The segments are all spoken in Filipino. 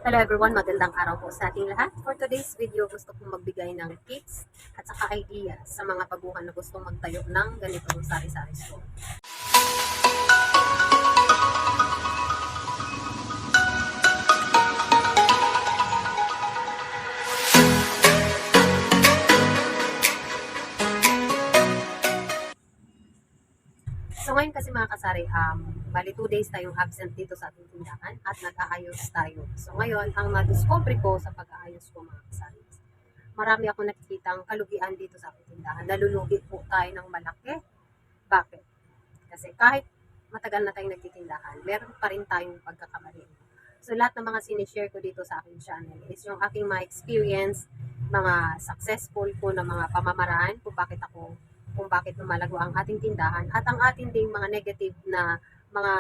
Hello everyone, magandang araw po sa ating lahat. For today's video, gusto kong magbigay ng tips at saka idea sa mga baguhan na gustong magtayo ng ganitong sari-sari store. So ngayon kasi mga kasari, bali 2 days tayong absent dito sa ating tindahan at nag-aayos tayo. So ngayon, ang na-discover ko sa pag-aayos ko mga kasari, marami ako nakikitang kalugian dito sa ating tindahan. Nalulugi po tayo ng malaki. Bakit? Kasi kahit matagal na tayong nagtitindahan, meron pa rin tayong pagkakamali. So lahat ng mga sinishare ko dito sa aking channel is yung aking mga experience, mga successful ko na mga pamamaraan kung bakit lumalago ang ating tindahan at ang ating ding mga negative na mga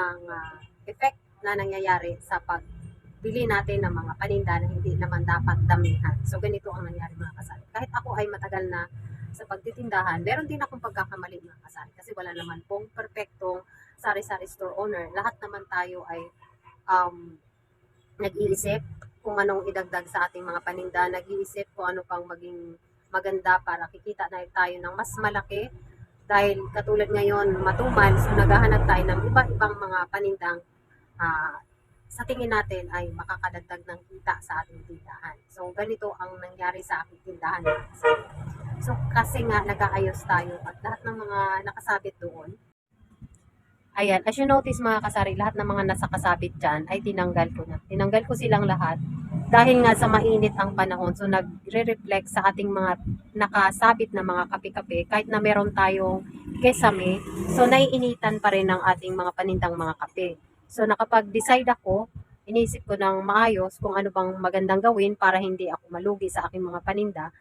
effect na nangyayari sa pagbili natin ng mga paninda na hindi naman dapat damihan. So ganito ang nangyari mga kasari. Kahit ako ay matagal na sa pagtitindahan, meron din akong pagkakamali mga kasari kasi wala naman pong perfectong sari-sari store owner. Lahat naman tayo ay um, nag-iisip kung anong idagdag sa ating mga paninda, nag-iisip kung ano pang maging maganda para kikita na tayo ng mas malaki. Dahil katulad ngayon, matumal, so naghahanap tayo ng iba-ibang mga panindang ah, sa tingin natin ay makakadagdag ng kita sa ating tindahan. So, ganito ang nangyari sa aking tindahan. So, kasi nga nag-aayos tayo at lahat ng mga nakasabit doon, ayan, as you notice mga kasari, lahat ng mga nasa kasabit dyan ay tinanggal ko na. Tinanggal ko silang lahat dahil nga sa mainit ang panahon. So nagre-reflect sa ating mga nakasabit na mga kape-kape kahit na meron tayong kesame. So naiinitan pa rin ang ating mga panindang mga kape. So nakapag-decide ako, inisip ko ng maayos kung ano bang magandang gawin para hindi ako malugi sa aking mga paninda.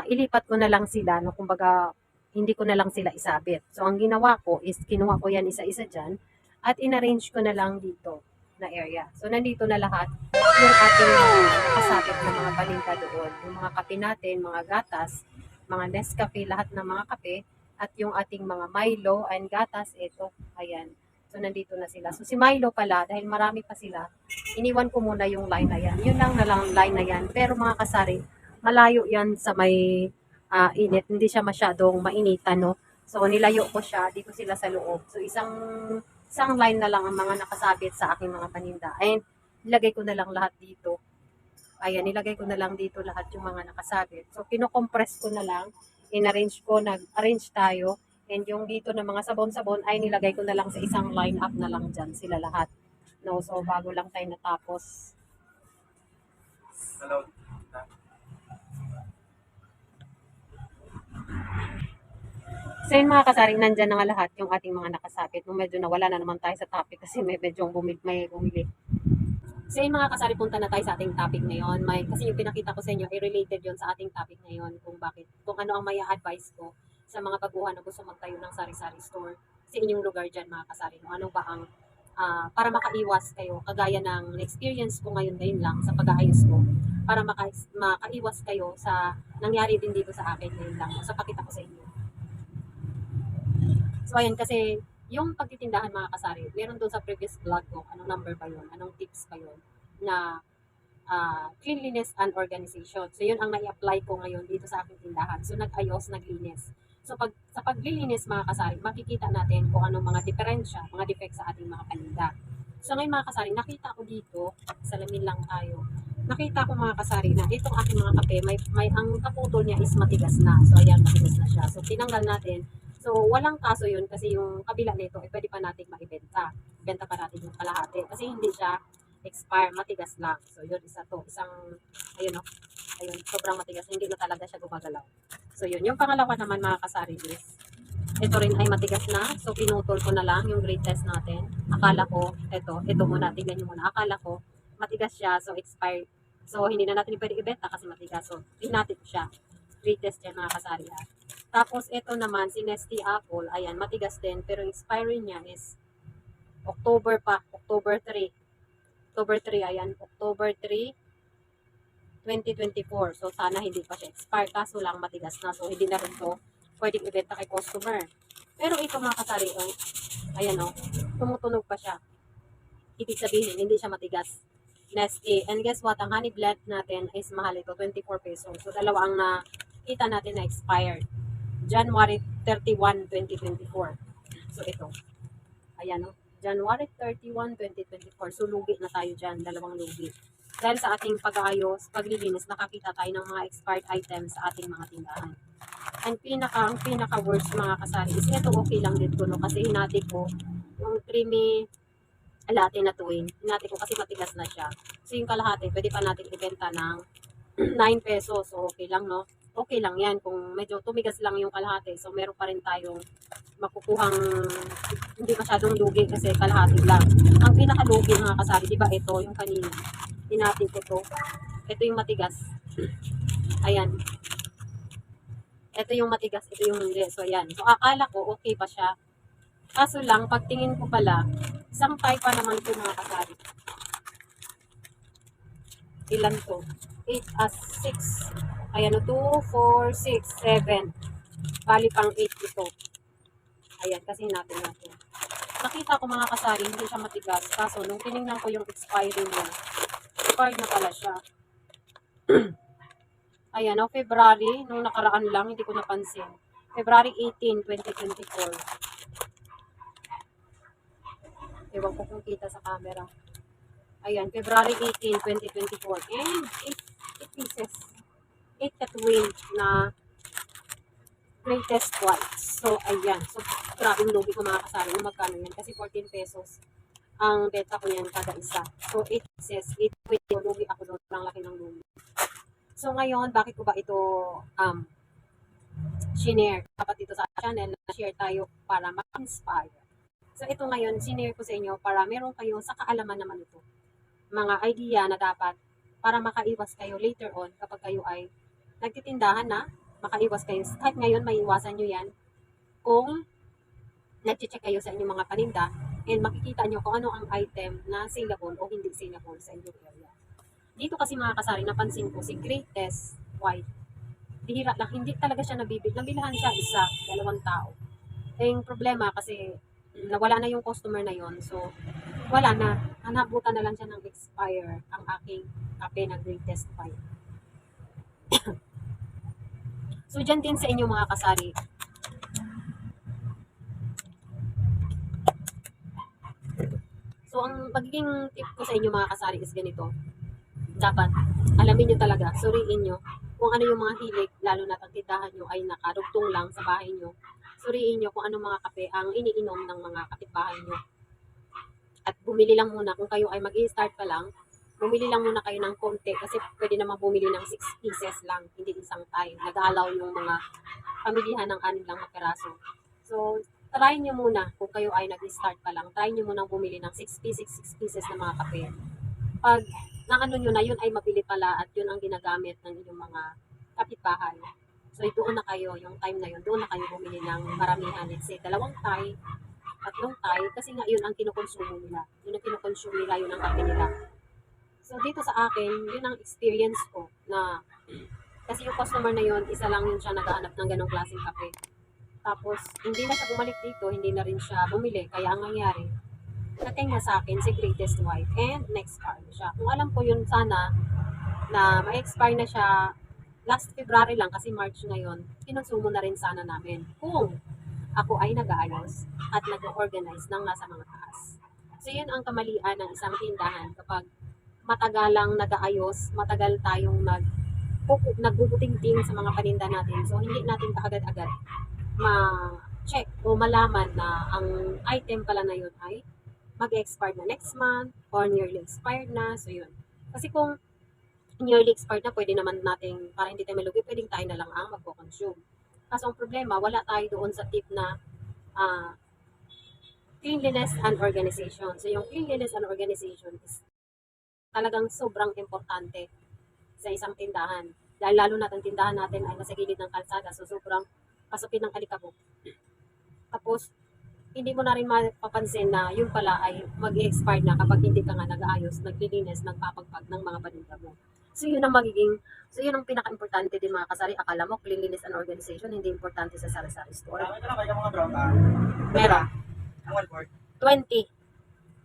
Ilipat ko na lang sila, no, kumbaga hindi ko na lang sila isabit. So, ang ginawa ko is kinuha ko yan isa-isa dyan at inarrange ko na lang dito na area. So, nandito na lahat yung ating nakasabit na mga paninda doon. Yung mga kape natin, mga gatas, mga Nescafe, lahat ng mga kape, at yung ating mga Milo and gatas, ito, ayan. So, nandito na sila. So, si Milo pala, dahil marami pa sila, iniwan ko muna yung line na yan. Yun lang na lang line na yan. Pero mga kasari, malayo yan sa may init, hindi siya masyadong mainitan, no? So, nilayo ko siya, dito sila sa loob. So, isang line na lang ang mga nakasabit sa aking mga paninda. And, nilagay ko na lang lahat dito. Ayan, nilagay ko na lang dito lahat yung mga nakasabit. So, kinocompress ko na lang, in-arrange ko, nag-arrange tayo. And yung dito na mga sabon-sabon ay nilagay ko na lang sa isang line up na lang dyan, sila lahat. No, so, bago lang tayo natapos. So yun mga kasaring, nandyan na nga lahat yung ating mga nakasabit. Nung medyo nawala na naman tayo sa topic kasi may medyo bumili. So yun mga kasari, punta na tayo sa ating topic ngayon. Kasi yung pinakita ko sa inyo ay related yon sa ating topic ngayon kung ano ang may advice ko sa mga baguhan na gusto magtayo ng sari-sari store sa inyong lugar dyan mga kasari. Ano ba ang para makaiwas kayo, kagaya ng experience ko ngayon lang sa pag-aayos ko, para makaiwas kayo sa nangyari din dito sa akin ngayon lang, sa pakita ko sa inyo. So, ayan, kasi yung pagtitindahan mga kasari, meron doon sa previous vlog ko, anong number ba yun, anong tips ba yun, na cleanliness and organization. So, yun ang nai-apply ko ngayon dito sa aking tindahan. So, nag-ayos, naglinis. So, sa paglilinis mga kasari, makikita natin kung anong mga diferensya, mga defects sa ating mga paninda. So, ngayon mga kasari, nakita ko dito, salamin lang tayo, nakita ko mga kasari na itong aking mga kape, ang kaputol niya is matigas na. So, ayan, matigas na siya. So, tinanggal natin. So, walang kaso yun kasi yung kabila nito, pwede pa natin maibenta. Benta pa natin yung kalahati. Kasi hindi siya expire, matigas lang. So, yun, isa to. Ayun o. Ayun, sobrang matigas. Hindi na talaga siya gumagalaw. So, yun. Yung pangalawa naman mga kasari is, ito rin ay matigas na. So, pinutol ko na lang yung grade test natin. Akala ko, ito muna, tignan nyo muna. Akala ko, matigas siya. So, expired. So, hindi na natin pwede ibenta kasi matigas. So, natin siya. Grade test yan mga kasari ha. Tapos, ito naman, si Nesty Apple. Ayan, matigas din. Pero, expiry niya is October 3. October 3, ayan, October 3, 2024. So, sana hindi pa siya expire. Kaso lang, matigas na. So, hindi na rin to pwedeng ibenta kay customer. Pero ito mga kasari, ayan tumutunog pa siya. Ibig sabihin, hindi siya matigas. Nestle. And guess what? Ang honey blend natin is mahal ito, 24 pesos. So, dalawa ang nakita natin na expired. January 31, 2024. So, ito. Ayan, no? January 31, 2024. So, lugi na tayo dyan. Dalawang lugi. Dahil sa ating pag-aayos, paglilinis, nakakita tayo ng mga expired items sa ating mga tindahan. And ang pinaka-worst mga kasari is ito okay lang dito, no? Kasi hinati ko yung creamy latte na tuwing. Hinati ko kasi matigas na siya. So, yung kalahati, pwede pa natin ibenta ng 9 pesos. So, okay lang, no? Okay lang yan. Kung medyo tumigas lang yung kalahati, so meron pa rin tayong makukuhang hindi masyadong lugi kasi kalahati lang. Ang pinakalugi mga kasari, di ba ito, yung kanina. Hinati ko to. Ito yung matigas. Ayan. Ito yung matigas, ito yung hindi. So, ayan. So, akala ko okay pa siya. Kaso lang, pagtingin ko pala, isang type pa naman ito mga kasari. Ilan to? 8 as 6. Ayan, 2, 4, 6, 7. Bali pang 8 ito. Ayan, kasi natin. Nakita ko mga kasari, hindi siya matigas. Kaso, nung tinignan ko yung expiry niya, expired na pala siya. Ayan, February, nung nakaraan lang, hindi ko napansin. February 18, 2024. Ewan ko kung kita sa camera. Ayan, February 18, 2024. And 8 pieces. 8 katwin na greatest whites. So, ayan. So, grabing lugi ko mga kasari. Magkano yan? Kasi 14 pesos ang beta ko yan kada isa. So, 8 pieces. 8 katwin. Lugi ako doon. Ang laki ng lugi. So, ngayon, bakit ko ba ito shinare? Dapat dito sa channel na share tayo para ma-inspire. So, ito ngayon, shinare ko sa inyo para meron kayo sa kaalaman naman ito. Mga idea na dapat para makaiwas kayo later on kapag kayo ay nagtitindahan na, makaiwas kayo. Kahit ngayon, may iwasan nyo yan kung nag-check kayo sa inyong mga paninda and makikita nyo kung ano ang item na saleable o hindi saleable sa inyong area. Dito kasi mga kasari, napansin ko si Greatest White. Bihira lang, hindi talaga siya nabibig. Nabilahan siya isa, 2 tao. Yung problema kasi nawala na yung customer na yon. So, wala na. Hanabutan na lang siya ng expire ang aking kape na Greatest White. So, dyan din sa inyo mga kasari. So, ang pagiging tip ko sa inyo mga kasari is ganito. Dapat, alamin nyo talaga, suriin nyo kung ano yung mga hilig, lalo na ang tindahan nyo ay nakarugtong lang sa bahay nyo. Suriin nyo kung ano mga kape ang iniinom ng mga kapitbahay nyo. At bumili lang muna, kung kayo ay mag-i-start pa lang, bumili lang muna kayo ng konti kasi pwede naman bumili ng 6 pieces lang, hindi isang time. Nag-aalaw yung mga pamilihan ng 6 lang na peraso. So, try nyo muna kung kayo ay nag-start pa lang. Try nyo muna bumili ng 6 pieces na mga kape. Pag ano nyo na, yun ay mabili pala at yun ang ginagamit ng inyong mga kapitbahay. So, doon na kayo, yung time na yun, doon na kayo bumili ng maramihan. Let's say, 2 tay, 3 tay, kasi nga yun ang kinukonsumo nila. Yun ang kinukonsumo nila, yun ang kape nila. So, dito sa akin, yun ang experience ko na kasi yung customer na yun, isa lang yun siya naghahanap ng ganong klaseng kape. Tapos, hindi na siya bumalik dito, hindi na rin siya bumili. Kaya ang nangyari, nating na sa akin si Greatest White and na-expire na siya. Kung alam ko yun sana na ma-expire na siya last February lang kasi March ngayon, kinonsumo na rin sana namin kung ako ay nag-aayos at nag-organize ng nasa mga taas. So yun ang kamalian ng isang tindahan kapag matagalang nag-aayos, matagal tayong nagbubuting-ting sa mga paninda natin. So hindi natin kaagad-agad ma-check o malaman na ang item pala na yun ay mag-expire na next month or nearly expired na. So, yun. Kasi kung nearly expired na, pwede naman natin, para hindi tayo malugi, pwedeng tayo na lang ang magpo-consume. Kaso ang problema, wala tayo doon sa tip na cleanliness and organization. So, yung cleanliness and organization is talagang sobrang importante sa isang tindahan. Dahil lalo na ang tindahan natin ay nasa gilid ng kalsada, so sobrang pasupin ng alikabok. Tapos, hindi mo na rin mapapansin na yun pala ay mag-expire na kapag hindi ka nga nag-aayos, naglilinis, nagpapagpag ng mga paninda mo. So yun ang pinaka-importante din mga kasari. Akala mo, cleanliness and organization, hindi importante sa sari-sari store. Marami ka na kayo mga brown bag. Meron. Ang 1/4. 20.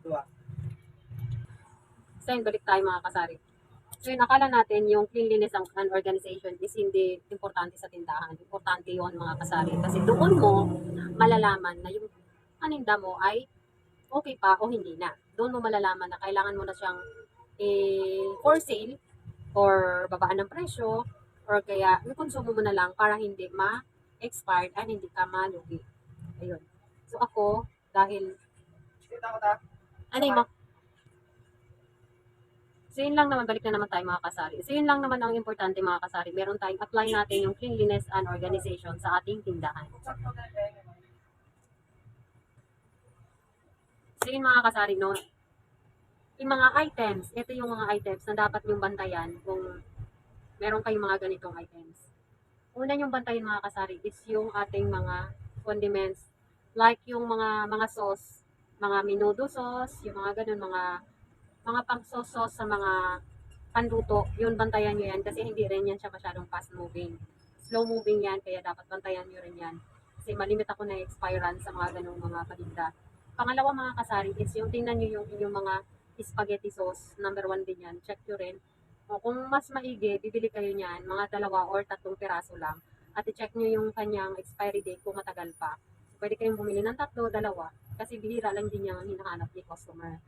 Dua. So yun, balik tayo mga kasari. So yun, akala natin yung cleanliness and organization is hindi importante sa tindahan. Importante yon mga kasari. Kasi doon mo malalaman na yung paninda mo ay okay pa o hindi na. Doon mo malalaman na kailangan mo na siyang for sale or babaan ng presyo or kaya yung konsumo mo na lang para hindi ma-expired at hindi ka malugi. Ayun. So ako, dahil ano yung So yun lang naman, balik na naman tayo mga kasari. So yun lang naman ang importante mga kasari. Meron tayong apply natin yung cleanliness and organization sa ating tindahan. So yun mga kasari, no? Yung mga items, ito yung mga items na dapat yung bantayan kung meron kayong mga ganitong items. Una yung bantayan mga kasari is yung ating mga condiments. Like yung mga sauce, mga menudo sauce, yung mga ganun, mga pang-sauce sa mga panluto, yun bantayan nyo yan kasi hindi rin yan siya masyadong fast moving. Slow moving yan, kaya dapat bantayan nyo rin yan. Kasi malimit ako na expiran sa mga ganong mga paninda. Pangalawa mga kasari is yung tingnan nyo yung inyong mga spaghetti sauce. Number 1 din yan. Check nyo rin. O kung mas maigi, bibili kayo niyan, mga 2 or 3 piraso lang. At i-check nyo yung kanyang expiry date kung matagal pa. Pwede kayong bumili ng 3, 2, kasi bihira lang din yung hinahanap ni customer.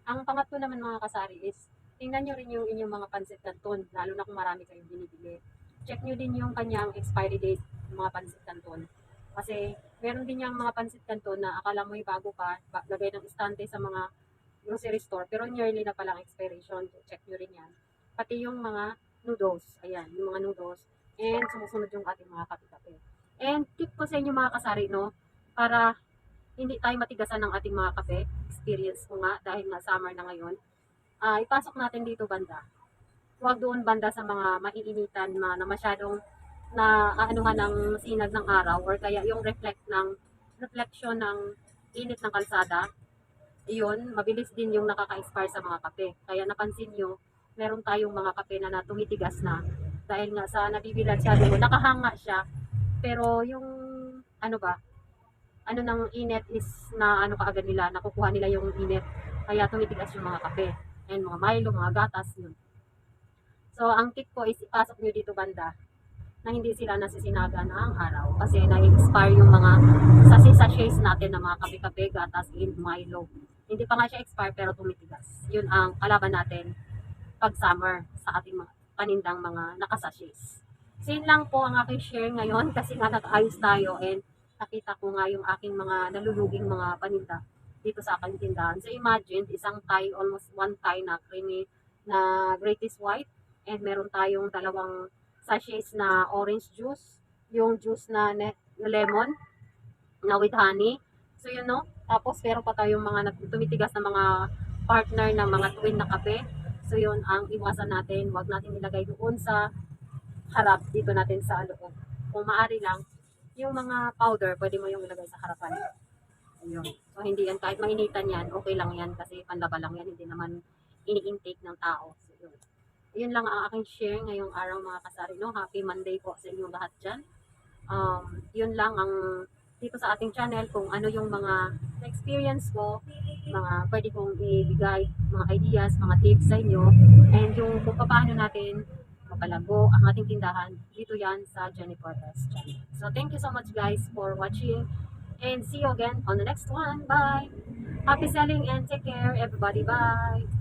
Ang pangatlo naman mga kasari is tingnan nyo rin yung inyong mga pansit canton, lalo na kung marami kayong binibili. Check nyo din yung kanyang expiry date ng mga pansit canton. Kasi meron din yung mga pansit canton na akala mo bago pa, lagay ng istante sa mga grocery store, pero nearly na palang expiration. Check nyo rin yan. Pati yung mga noodles, ayan, yung mga noodles. And sumusunod yung ating mga kape-kape. And tip ko sa inyo mga kasari, no, para hindi tayo matigasan ng ating mga kape, experience ko nga dahil nga summer na ngayon, ipasok natin dito banda. Huwag doon banda sa mga maiinitan na masyadong na aanuhan ng sinag ng araw or kaya yung reflection ng init ng kalsada. Iyon, mabilis din yung nakaka-expire sa mga kape. Kaya napansin nyo, meron tayong mga kape na tumitigas na dahil nga sa nabibilad siya doon, nakahanga siya. Pero yung ano ba, ano ng init is na ano kaagad nila, nakukuha nila yung init. Kaya tumitigas yung mga kape. And mga Milo, mga gatas, yun. So, ang tip ko is ipasok nyo dito banda na hindi sila nasisinaga ng araw. Kasi na-expire yung mga sachets natin na mga kape-kape, gatas, and Milo. Hindi pa nga siya expire pero tumitigas. Yun ang kalaban natin pag summer sa ating mga panindang mga nakasachets. So, yun lang po ang aking share ngayon kasi nga nag-ayos tayo and nakita ko nga yung aking mga naluluging mga paninda dito sa aking tindahan. So imagine, isang tie, almost 1 tie na creamy na greatest white and meron tayong 2 sachets na orange juice, yung juice na lemon na with honey. So yun no, tapos meron pa tayong mga tumitigas na mga partner ng mga twin na kape. So yun ang iwasan natin, wag natin ilagay doon sa harap, dito natin sa loob. Kung maaari lang, yung mga powder, pwede mo yung ilagay sa harapan. Ayun. So, hindi yan, kahit mainitan yan, okay lang yan kasi panlaba lang yan, hindi naman ini-intake ng tao. So, yun. Yun lang ang aking share ngayong araw mga kasari. No? Happy Monday po sa inyong lahat dyan. Yun lang ang dito sa ating channel, kung ano yung mga experience ko, mga pwede kong ibigay, mga ideas, mga tips sa inyo, and yung kung paano natin mapalago ang ating tindahan, dito yan sa Jennifer S. channel. So, thank you so much guys for watching and see you again on the next one. Bye! Happy selling and take care everybody. Bye!